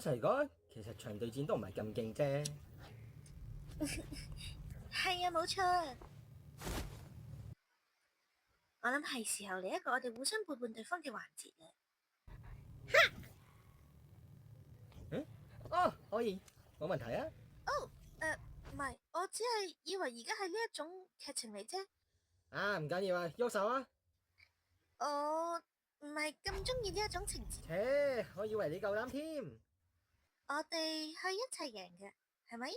實嚟講，其實場對戰都唔係咁勁啫。係啊，冇錯。我諗係時候嚟一個我哋互相背叛對方嘅環節啦。可以，冇問題啊。唔係，我只係以為而家係呢一種劇情嚟啫。唔緊要啊，喐手啊。我唔係咁中意呢一種情節。我以為你夠膽添。我哋係一齊贏嘅，係咪？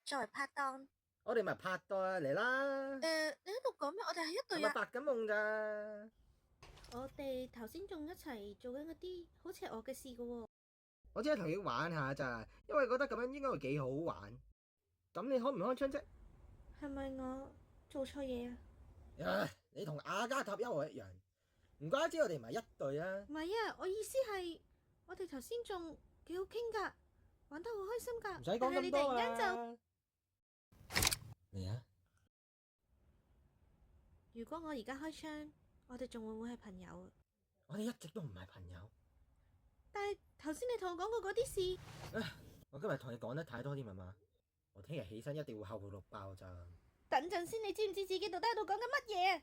作為拍檔，我哋咪拍檔啊，嚟啦。你喺度講咩？我哋係一隊啊。係咪發緊夢咋？我哋頭先仲一齊做緊嗰啲好似係我嘅事噶喎。我只係同你玩下咋，因為覺得咁樣應該會幾好玩。咁你開唔開槍啫？係咪我做錯嘢啊？你同阿加塔一模一樣，唔怪得知我哋唔係一隊啊。唔係啊，我意思係我哋頭先仲幾好傾噶，玩得好開心噶。唔使講咁多啦。但係你突然間就嚟啊！如果我而家開槍，我哋仲會唔會係朋友啊？我哋一直都唔係朋友。但係頭先你同我講過嗰啲事。我今日同你講得太多啲嘛，我聽日起身一定會後腦爆咋。等陣先，你知唔知自己到底喺度講緊乜嘢？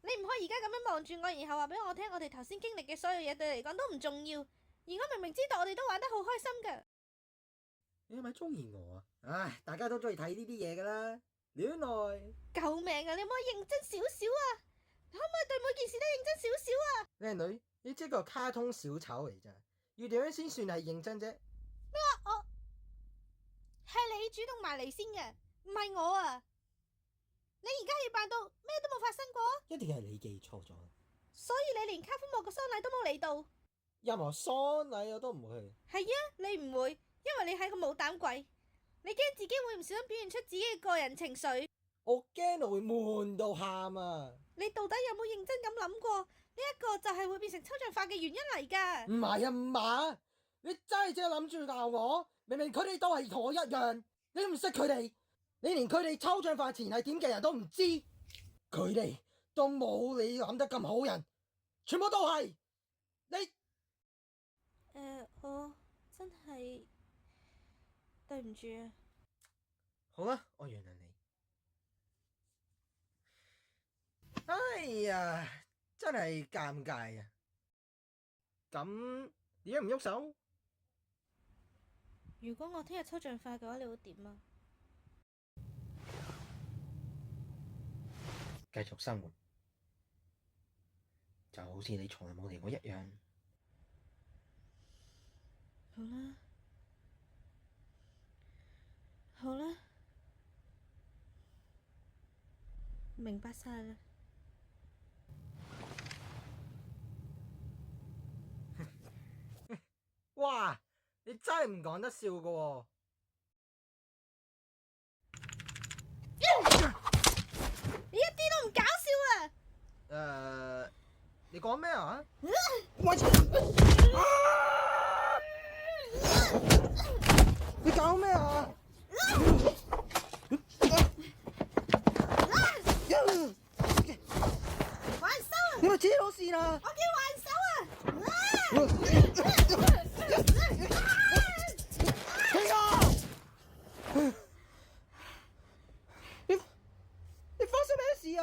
你唔可以而家咁樣望住我，然後話俾我聽，我哋頭先經歷嘅所有嘢對你嚟講都唔重要。而我明明知道我哋都玩得好開心噶。你係咪中意我啊？大家都中意睇呢啲嘢噶啦，戀愛。救命啊！你可唔可以認真少少啊？你可唔可以對每件事都認真少少啊？靚女，你即係個卡通小丑嚟咋？要點樣先算係認真啫？咩啊？我係你主動埋嚟先嘅，唔係我啊！你而家要扮到咩都冇發生過？一定係你記錯咗。所以你連卡夫莫嘅喪禮都冇嚟到？任何喪禮我都唔會去。係啊，你唔會，因為你係個冇膽鬼，你驚自己會唔小心表現出自己嘅個人情緒。我驚我會悶到喊啊！你到底有冇認真咁諗過？呢一個就係會變成抽象化嘅原因嚟噶。唔係啊嘛，你真係只係諗住鬧我，明明佢哋都係同我一樣，你都唔識佢哋，你連佢哋抽象化前係點嘅人都唔知，佢哋都冇你諗得咁好人，全部都係你。我真係對唔住啊。好啦，我原諒你。哎呀，真係尷尬啊！咁點解唔喐手？如果我聽日抽象化嘅話，你會點啊？繼續生活，就好似你從來冇嚟過一樣。好啦，好啦，明白晒啦。哇！你真係唔講得笑㗎喎。你一啲都唔搞笑啊！你講咩啊？你搞咩啊？還手啊！你咪黐到線啊！我叫還手啊！停啊！你發生咩事啊？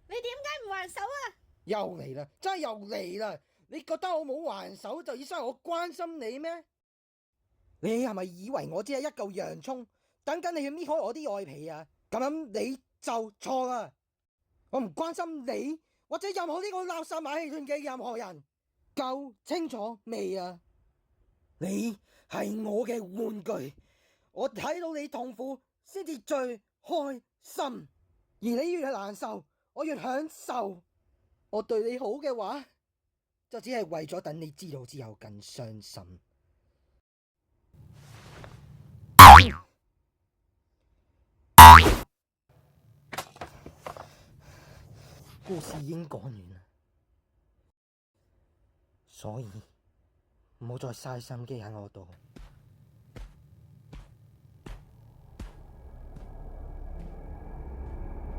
你點解唔還手啊？又嚟啦，真係又嚟啦！你覺得我冇還手就以為我關心你咩？你係咪以為我只係一嚿洋葱，等緊你去搣開我啲外皮啊？咁樣你就錯啦！我唔關心你或者任何呢個垃圾馬戲團嘅任何人，夠清楚未啊？你係我嘅玩具，我睇到你痛苦先至最開心，而你越係難受，我越享受。我對你好嘅話，就只係為咗等你知道之後更傷心。故事已經講完啦，所以唔好再嘥心機喺我度。